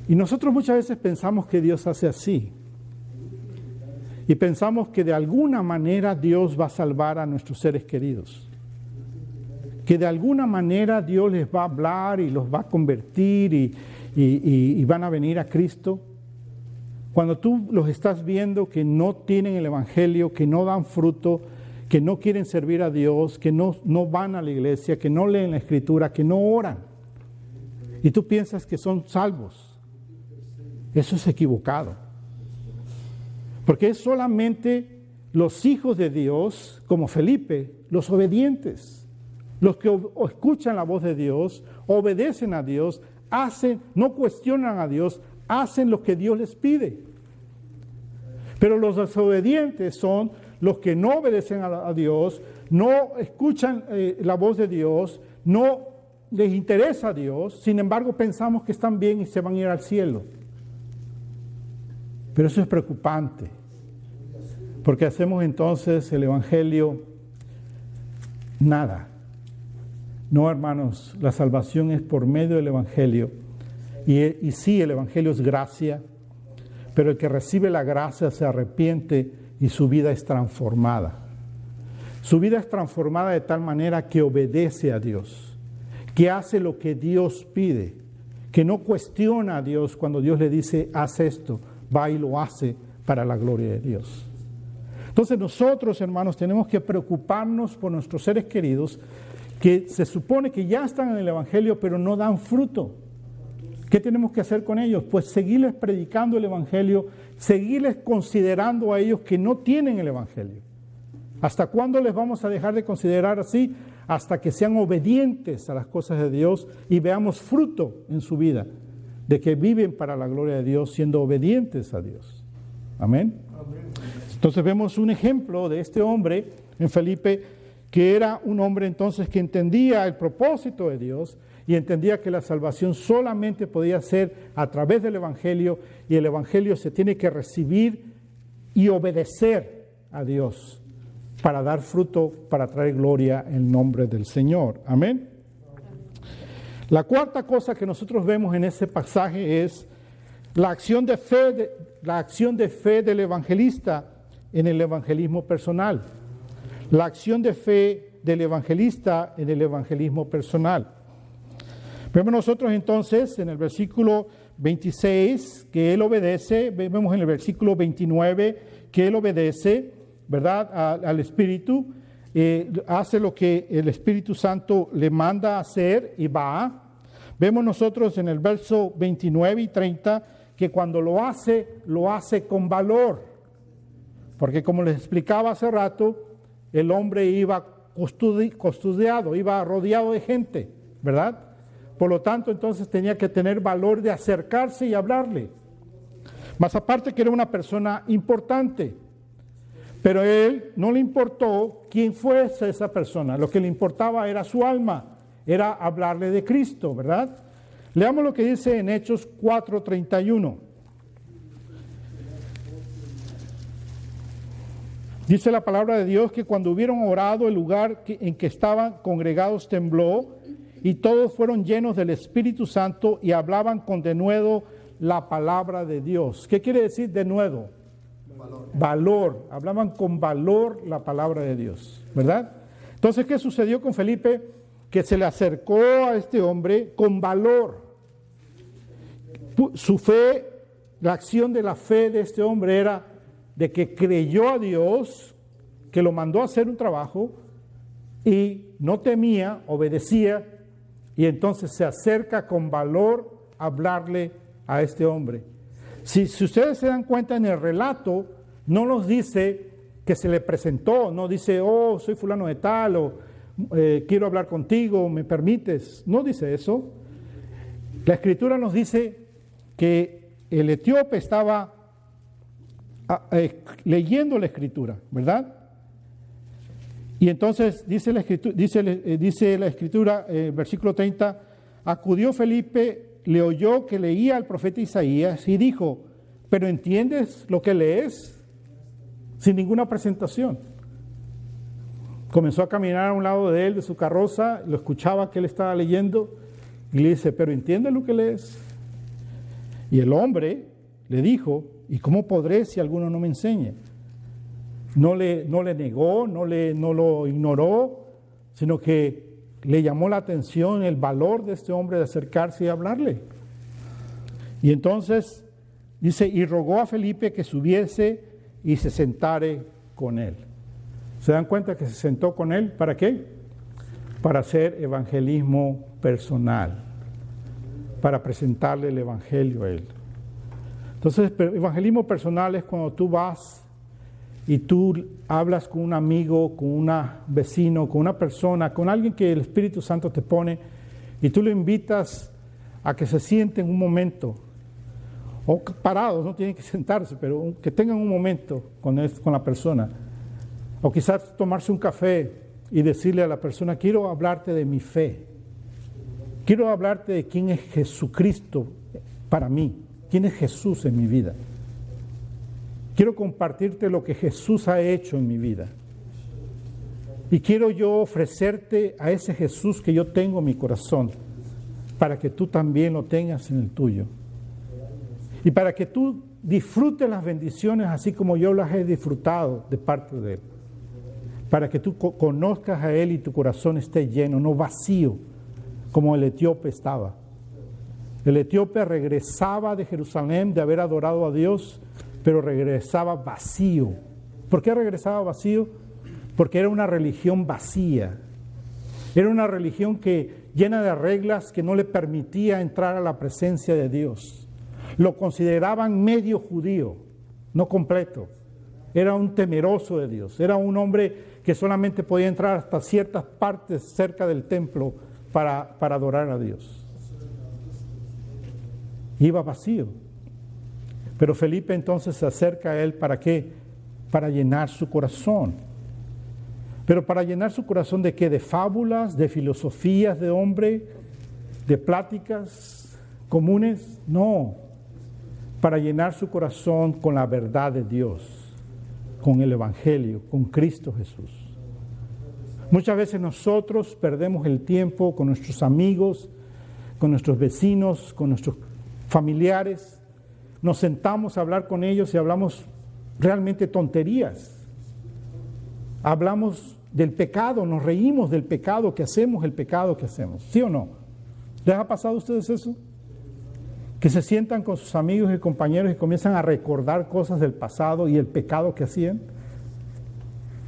Y nosotros muchas veces pensamos que Dios hace así. Y pensamos que de alguna manera Dios va a salvar a nuestros seres queridos. Que de alguna manera Dios les va a hablar y los va a convertir y van a venir a Cristo. Cuando tú los estás viendo que no tienen el Evangelio, que no dan fruto, que no quieren servir a Dios, que no van a la iglesia, que no leen la Escritura, que no oran. Y tú piensas que son salvos. Eso es equivocado. Porque es solamente los hijos de Dios, como Felipe, los obedientes, los que escuchan la voz de Dios, obedecen a Dios, no cuestionan a Dios, hacen lo que Dios les pide. Pero los desobedientes son los que no obedecen a Dios, no escuchan la voz de Dios, no les interesa a Dios, sin embargo pensamos que están bien y se van a ir al cielo. Pero eso es preocupante. Porque hacemos entonces el Evangelio nada. No, hermanos, la salvación es por medio del Evangelio. Y sí, el Evangelio es gracia, pero el que recibe la gracia se arrepiente y su vida es transformada. Su vida es transformada de tal manera que obedece a Dios, que hace lo que Dios pide, que no cuestiona a Dios cuando Dios le dice, haz esto, va y lo hace para la gloria de Dios. Entonces nosotros, hermanos, tenemos que preocuparnos por nuestros seres queridos que se supone que ya están en el Evangelio, pero no dan fruto. ¿Qué tenemos que hacer con ellos? Pues seguirles predicando el Evangelio, seguirles considerando a ellos que no tienen el Evangelio. ¿Hasta cuándo les vamos a dejar de considerar así? Hasta que sean obedientes a las cosas de Dios y veamos fruto en su vida, de que viven para la gloria de Dios, siendo obedientes a Dios. Amén. Entonces vemos un ejemplo de este hombre en Felipe, que era un hombre entonces que entendía el propósito de Dios y entendía que la salvación solamente podía ser a través del Evangelio, y el Evangelio se tiene que recibir y obedecer a Dios para dar fruto, para traer gloria en nombre del Señor. Amén. La cuarta cosa que nosotros vemos en ese pasaje es la acción de fe del evangelista en el evangelismo personal. La acción de fe del evangelista en el evangelismo personal. Vemos nosotros entonces en el versículo 26 que él obedece, vemos en el versículo 29 que él obedece, ¿verdad?, al Espíritu, hace lo que el Espíritu Santo le manda hacer y va. Vemos nosotros en el verso 29 y 30 que cuando lo hace con valor, porque como les explicaba hace rato, el hombre iba custodiado, iba rodeado de gente, ¿verdad? Por lo tanto, entonces tenía que tener valor de acercarse y hablarle. Más aparte que era una persona importante, pero a él no le importó quién fuese esa persona, lo que le importaba era su alma, era hablarle de Cristo, ¿verdad? Leamos lo que dice en Hechos 4:31. Dice la palabra de Dios que cuando hubieron orado, el lugar en que estaban congregados tembló, y todos fueron llenos del Espíritu Santo y hablaban con denuedo la palabra de Dios. ¿Qué quiere decir denuedo? Valor. Hablaban con valor la palabra de Dios, ¿verdad? Entonces, ¿qué sucedió con Felipe? Que se le acercó a este hombre con valor. Su fe, la acción de la fe de este hombre era de que creyó a Dios, que lo mandó a hacer un trabajo y no temía, obedecía, y entonces se acerca con valor a hablarle a este hombre. Si ustedes se dan cuenta en el relato, no nos dice que se le presentó, no dice, oh, soy fulano de tal, o quiero hablar contigo, ¿me permites? No dice eso. La Escritura nos dice que el etíope estaba leyendo la Escritura, ¿verdad? Y entonces dice la Escritura, versículo 30, acudió Felipe, le oyó que leía al profeta Isaías y dijo, ¿pero entiendes lo que lees? Sin ninguna presentación. Comenzó a caminar a un lado de él, de su carroza, lo escuchaba que él estaba leyendo y le dice, ¿pero entiendes lo que lees? Y el hombre le dijo, ¿y cómo podré si alguno no me enseñe? No le negó, no lo ignoró, sino que le llamó la atención el valor de este hombre de acercarse y hablarle. Y entonces dice, y rogó a Felipe que subiese y se sentare con él. ¿Se dan cuenta que se sentó con él? ¿Para qué? Para hacer evangelismo personal, para presentarle el evangelio a él. Entonces, evangelismo personal es cuando tú vas y tú hablas con un amigo, con un vecino, con una persona, con alguien que el Espíritu Santo te pone, y tú lo invitas a que se siente en un momento, o parados, no tienen que sentarse, pero que tengan un momento con la persona, o quizás tomarse un café y decirle a la persona, quiero hablarte de mi fe, quiero hablarte de quién es Jesucristo para mí, quién es Jesús en mi vida. quiero compartirte lo que Jesús ha hecho en mi vida. Y quiero yo ofrecerte a ese Jesús que yo tengo en mi corazón, para que tú también lo tengas en el tuyo. Y para que tú disfrutes las bendiciones así como yo las he disfrutado de parte de Él. Para que tú conozcas a Él y tu corazón esté lleno, no vacío, como el etíope estaba. El etíope regresaba de Jerusalén de haber adorado a Dios, pero regresaba vacío. ¿Por qué regresaba vacío? Porque era una religión vacía. Era una religión llena de reglas que no le permitía entrar a la presencia de Dios. Lo consideraban medio judío, no completo. Era un temeroso de Dios. Era un hombre que solamente podía entrar hasta ciertas partes cerca del templo para adorar a Dios. Iba vacío. Pero Felipe entonces se acerca a él, ¿para qué? Para llenar su corazón. Pero para llenar su corazón ¿de qué? ¿De fábulas, de filosofías de hombre, de pláticas comunes? No. Para llenar su corazón con la verdad de Dios, con el Evangelio, con Cristo Jesús. Muchas veces nosotros perdemos el tiempo con nuestros amigos, con nuestros vecinos, con nuestros familiares. Nos sentamos a hablar con ellos y hablamos realmente tonterías. Hablamos del pecado, nos reímos del pecado que hacemos, el pecado que hacemos. ¿Sí o no? ¿Les ha pasado a ustedes eso? Que se sientan con sus amigos y compañeros y comienzan a recordar cosas del pasado y el pecado que hacían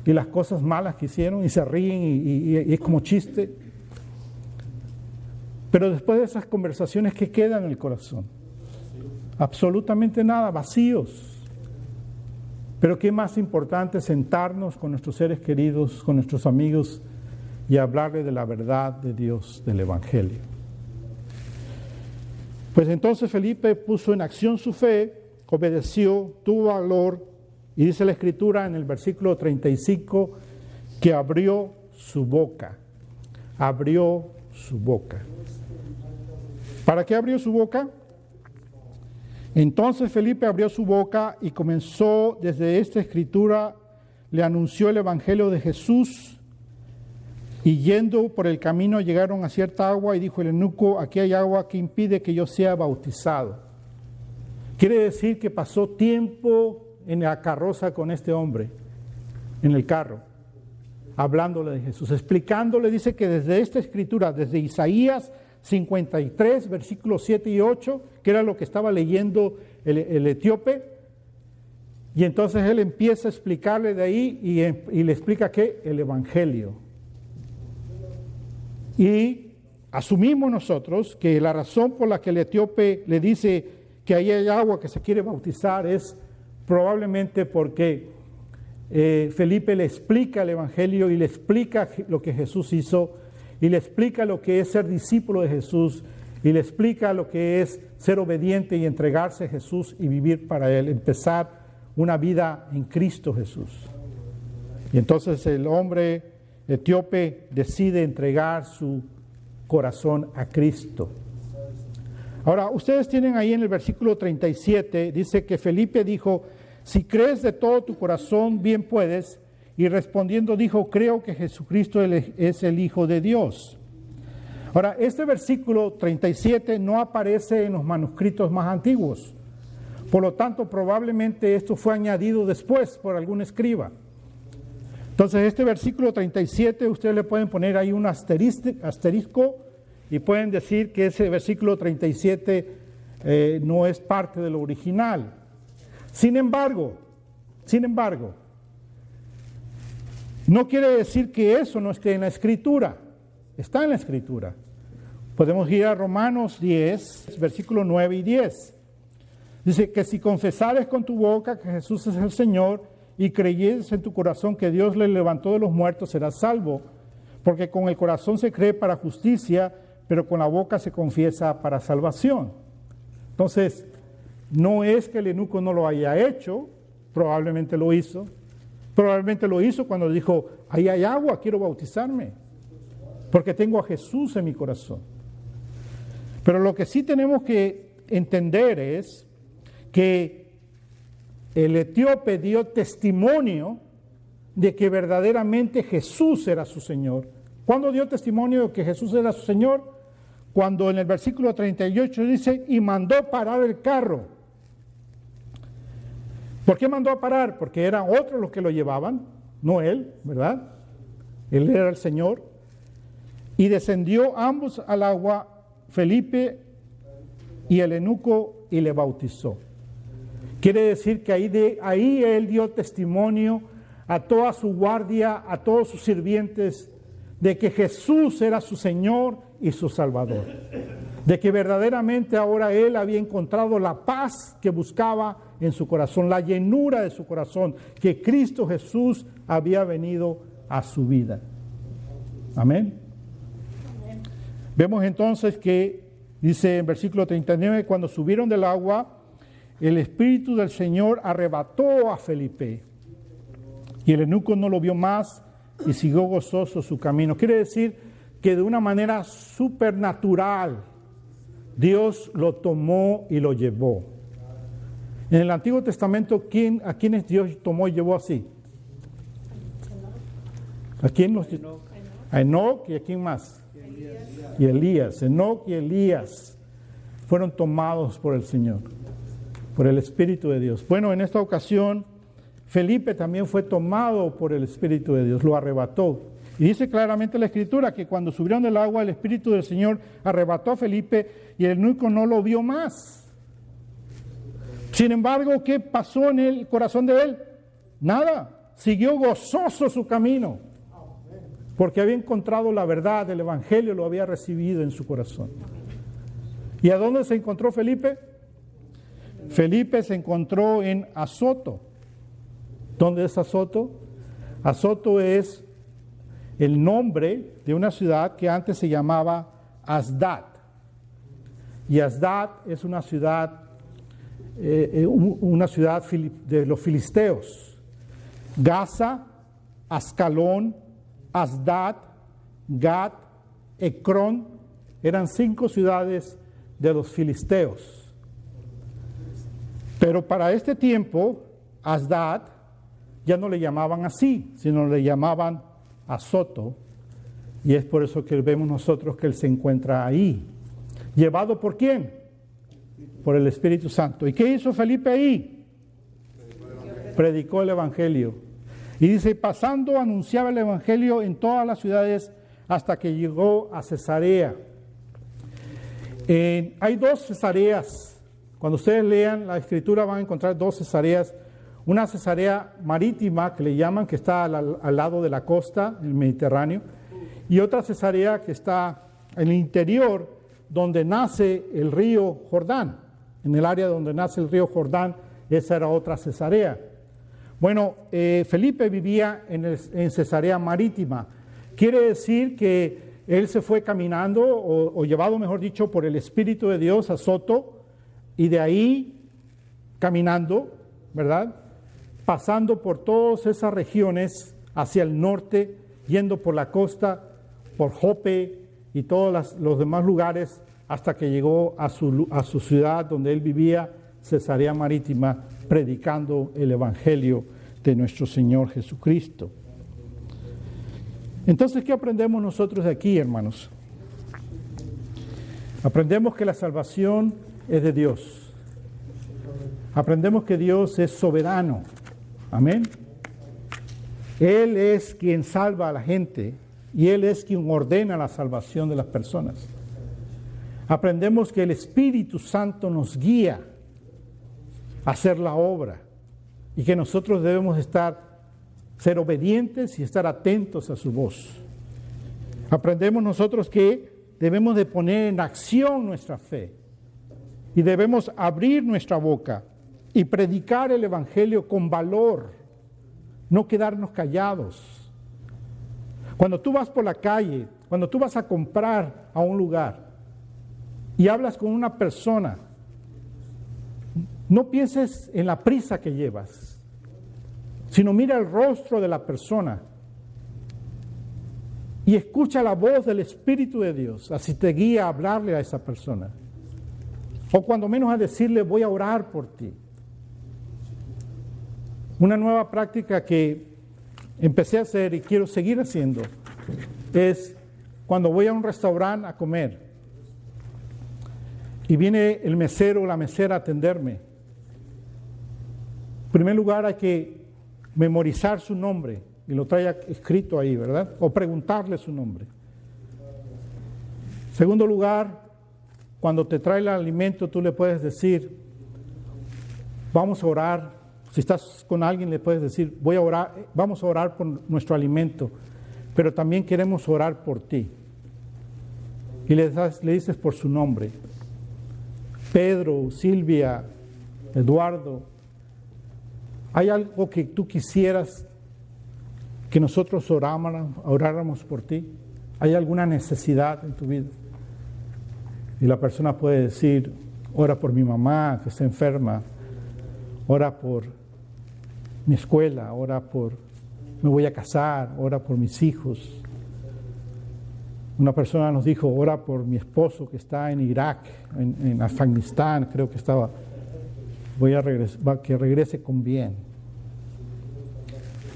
y las cosas malas que hicieron y se ríen y es como chiste. Pero después de esas conversaciones, ¿qué queda en el corazón? Absolutamente nada, vacíos. Pero qué más importante sentarnos con nuestros seres queridos, con nuestros amigos y hablarle de la verdad de Dios, del Evangelio. Pues entonces Felipe puso en acción su fe, obedeció, tuvo valor, y dice la Escritura en el versículo 35 que abrió su boca. Abrió su boca. ¿Para qué abrió su boca? Entonces Felipe abrió su boca y comenzó desde esta Escritura, le anunció el Evangelio de Jesús. Y yendo por el camino llegaron a cierta agua y dijo el eunuco, aquí hay agua que impide que yo sea bautizado. Quiere decir que pasó tiempo en la carroza con este hombre, en el carro, hablándole de Jesús, explicándole, dice que desde esta Escritura, desde Isaías 53, versículos 7 y 8, que era lo que estaba leyendo el etíope, y entonces él empieza a explicarle de ahí y le explica que el Evangelio. Y asumimos nosotros que la razón por la que el etíope le dice que ahí hay agua que se quiere bautizar es probablemente porque Felipe le explica el Evangelio y le explica lo que Jesús hizo y le explica lo que es ser discípulo de Jesús y le explica lo que es ser obediente y entregarse a Jesús y vivir para Él, empezar una vida en Cristo Jesús. Y entonces el hombre etíope decide entregar su corazón a Cristo. Ahora, ustedes tienen ahí en el versículo 37, dice que Felipe dijo, si crees de todo tu corazón, bien puedes. Y respondiendo dijo, creo que Jesucristo es el Hijo de Dios. Ahora, este versículo 37 no aparece en los manuscritos más antiguos. Por lo tanto, probablemente esto fue añadido después por algún escriba. Entonces, este versículo 37, ustedes le pueden poner ahí un asterisco y pueden decir que ese versículo 37 no es parte de lo original. Sin embargo, no quiere decir que eso no esté en la Escritura. Está en la Escritura. Podemos ir a Romanos 10, versículos 9 y 10. Dice que si confesares con tu boca que Jesús es el Señor y creyeres en tu corazón que Dios le levantó de los muertos, serás salvo. Porque con el corazón se cree para justicia, pero con la boca se confiesa para salvación. Entonces, no es que el eunuco no lo haya hecho, probablemente lo hizo. Probablemente lo hizo cuando dijo, ahí hay agua, quiero bautizarme, porque tengo a Jesús en mi corazón. Pero lo que sí tenemos que entender es que el etíope dio testimonio de que verdaderamente Jesús era su Señor. ¿Cuándo dio testimonio de que Jesús era su Señor? Cuando en el versículo 38 dice, y mandó parar el carro. ¿Por qué mandó a parar? Porque eran otros los que lo llevaban, no él, ¿verdad? Él era el Señor. Y descendió ambos al agua, Felipe y el eunuco, y le bautizó. Quiere decir que ahí él dio testimonio a toda su guardia, a todos sus sirvientes, de que Jesús era su Señor y su Salvador. De que verdaderamente ahora él había encontrado la paz que buscaba en su corazón, la llenura de su corazón, que Cristo Jesús había venido a su vida. Amén. Vemos entonces que, dice en versículo 39, cuando subieron del agua, el Espíritu del Señor arrebató a Felipe, y el eunuco no lo vio más y siguió gozoso su camino. Quiere decir que de una manera supernatural Dios lo tomó y lo llevó. En el Antiguo Testamento, ¿a quiénes Dios tomó y llevó así? ¿A quién los llevó? A Enoc, y a quién más. Y Elías. Enoc y Elías fueron tomados por el Señor, por el Espíritu de Dios. Bueno, en esta ocasión Felipe también fue tomado por el Espíritu de Dios, lo arrebató. Y dice claramente la Escritura que cuando subieron del agua, el Espíritu del Señor arrebató a Felipe y el eunuco no lo vio más. Sin embargo, ¿qué pasó en el corazón de él? Nada. Siguió gozoso su camino, porque había encontrado la verdad del Evangelio, lo había recibido en su corazón. ¿Y a dónde se encontró Felipe? Felipe se encontró en Azoto. ¿Dónde es Azoto? Azoto es el nombre de una ciudad que antes se llamaba Asdod. Y Asdod es una ciudad de los filisteos. Gaza, Ascalón, Asdod, Gat, Ecrón, eran 5 ciudades de los filisteos. Pero para este tiempo, Asdod ya no le llamaban así, sino le llamaban Azoto, y es por eso que vemos nosotros que él se encuentra ahí. ¿Llevado por quién? Por el Espíritu Santo. ¿Y qué hizo Felipe ahí? Predicó el Evangelio. Y dice, pasando anunciaba el Evangelio en todas las ciudades hasta que llegó a Cesarea. Hay 2 Cesareas. Cuando ustedes lean la Escritura van a encontrar 2 Cesareas. Una Cesarea marítima, que le llaman, que está al lado de la costa, en el Mediterráneo, y otra Cesarea que está en el interior, donde nace el río Jordán. En el área donde nace el río Jordán, esa era otra Cesarea. Bueno, Felipe vivía en Cesarea marítima. Quiere decir que él se fue caminando, o llevado, mejor dicho, por el Espíritu de Dios a Azoto, y de ahí caminando, ¿verdad?, pasando por todas esas regiones hacia el norte, yendo por la costa, por Jope y todos los demás lugares, hasta que llegó a su ciudad donde él vivía, Cesarea Marítima, predicando el Evangelio de nuestro Señor Jesucristo. Entonces, ¿qué aprendemos nosotros de aquí, hermanos? Aprendemos que la salvación es de Dios. Aprendemos que Dios es soberano. Amén. Él es quien salva a la gente y Él es quien ordena la salvación de las personas. Aprendemos que el Espíritu Santo nos guía a hacer la obra y que nosotros debemos ser obedientes y estar atentos a su voz. Aprendemos nosotros que debemos de poner en acción nuestra fe y debemos abrir nuestra boca y predicar el Evangelio con valor, no quedarnos callados. Cuando tú vas por la calle, cuando tú vas a comprar a un lugar y hablas con una persona, no pienses en la prisa que llevas, sino mira el rostro de la persona y escucha la voz del Espíritu de Dios, así te guía a hablarle a esa persona. O cuando menos a decirle, voy a orar por ti. Una nueva práctica que empecé a hacer y quiero seguir haciendo es cuando voy a un restaurante a comer y viene el mesero o la mesera a atenderme. En primer lugar hay que memorizar su nombre y lo traiga escrito ahí, ¿verdad? O preguntarle su nombre. En segundo lugar, cuando te trae el alimento, tú le puedes decir, vamos a orar. Si estás con alguien, le puedes decir, voy a orar, vamos a orar por nuestro alimento, pero también queremos orar por ti. Y le dices por su nombre. Pedro, Silvia, Eduardo, ¿hay algo que tú quisieras que nosotros oráramos por ti? ¿Hay alguna necesidad en tu vida? Y la persona puede decir, ora por mi mamá que está enferma, ora por mi escuela, ora por, me voy a casar, ora por mis hijos. Una persona nos dijo, ora por mi esposo que está en Irak, en Afganistán, creo que estaba, que regrese con bien.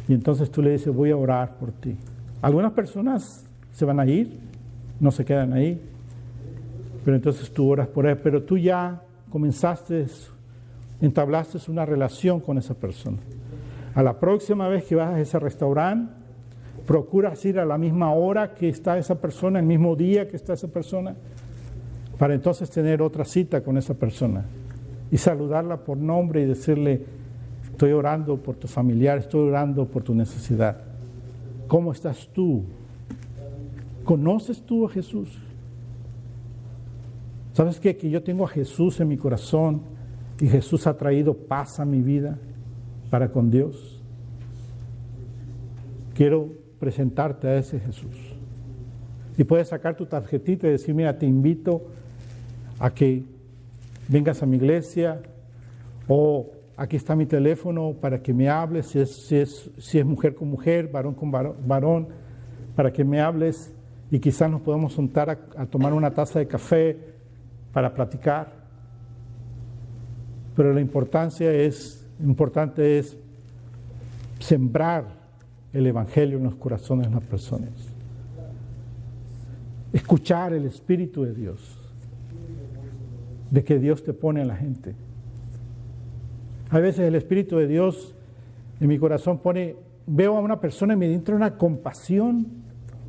Y entonces tú le dices, voy a orar por ti. Algunas personas se van a ir, no se quedan ahí, pero entonces tú oras por él, pero tú ya entablaste una relación con esa persona. A la próxima vez que vas a ese restaurante, procuras ir a la misma hora que está esa persona, el mismo día que está esa persona, para entonces tener otra cita con esa persona y saludarla por nombre y decirle, estoy orando por tu familiar, estoy orando por tu necesidad. ¿Cómo estás tú? ¿Conoces tú a Jesús? ¿Sabes qué? Que yo tengo a Jesús en mi corazón y Jesús ha traído paz a mi vida para con Dios. Quiero presentarte a ese Jesús. Y puedes sacar tu tarjetita y decir, mira, te invito a que vengas a mi iglesia, o aquí está mi teléfono para que me hables, si es mujer con mujer, varón con varón, para que me hables y quizás nos podamos juntar a tomar una taza de café para platicar. Pero lo importante es sembrar el Evangelio en los corazones de las personas. Escuchar el Espíritu de Dios, de que Dios te pone a la gente. A veces el Espíritu de Dios en mi corazón veo a una persona y me entra una compasión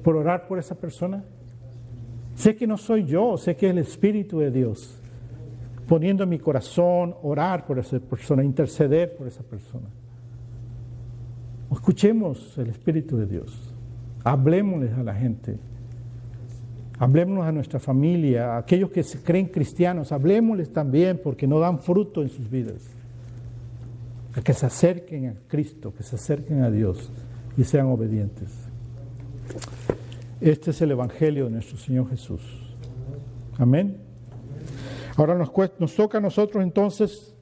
por orar por esa persona. Sé que no soy yo, sé que es el Espíritu de Dios poniendo en mi corazón orar por esa persona, interceder por esa persona. Escuchemos el Espíritu de Dios. Hablémosles a la gente. Hablémonos a nuestra familia, a aquellos que se creen cristianos. Hablémosles también porque no dan fruto en sus vidas. A que se acerquen a Cristo, que se acerquen a Dios y sean obedientes. Este es el Evangelio de nuestro Señor Jesús. Amén. Ahora nos toca a nosotros entonces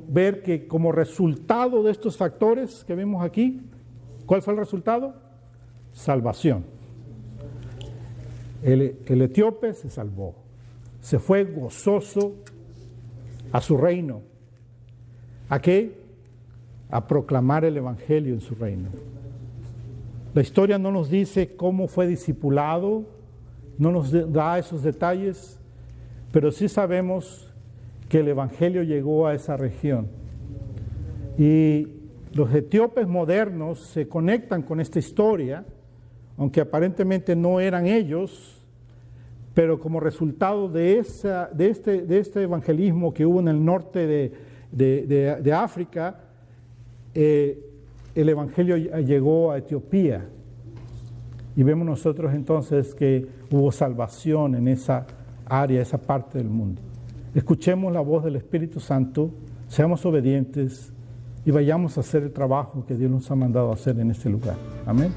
ver que como resultado de estos factores que vemos aquí, ¿cuál fue el resultado? Salvación. El etíope se salvó, se fue gozoso a su reino. ¿A qué? A proclamar el Evangelio en su reino. La historia no nos dice cómo fue discipulado, no nos da esos detalles, pero sí sabemos que el Evangelio llegó a esa región. Y los etíopes modernos se conectan con esta historia, aunque aparentemente no eran ellos, pero como resultado de este evangelismo que hubo en el norte de África, el Evangelio llegó a Etiopía. Y vemos nosotros entonces que hubo salvación en esa área, esa parte del mundo. Escuchemos la voz del Espíritu Santo, seamos obedientes y vayamos a hacer el trabajo que Dios nos ha mandado a hacer en este lugar. Amén.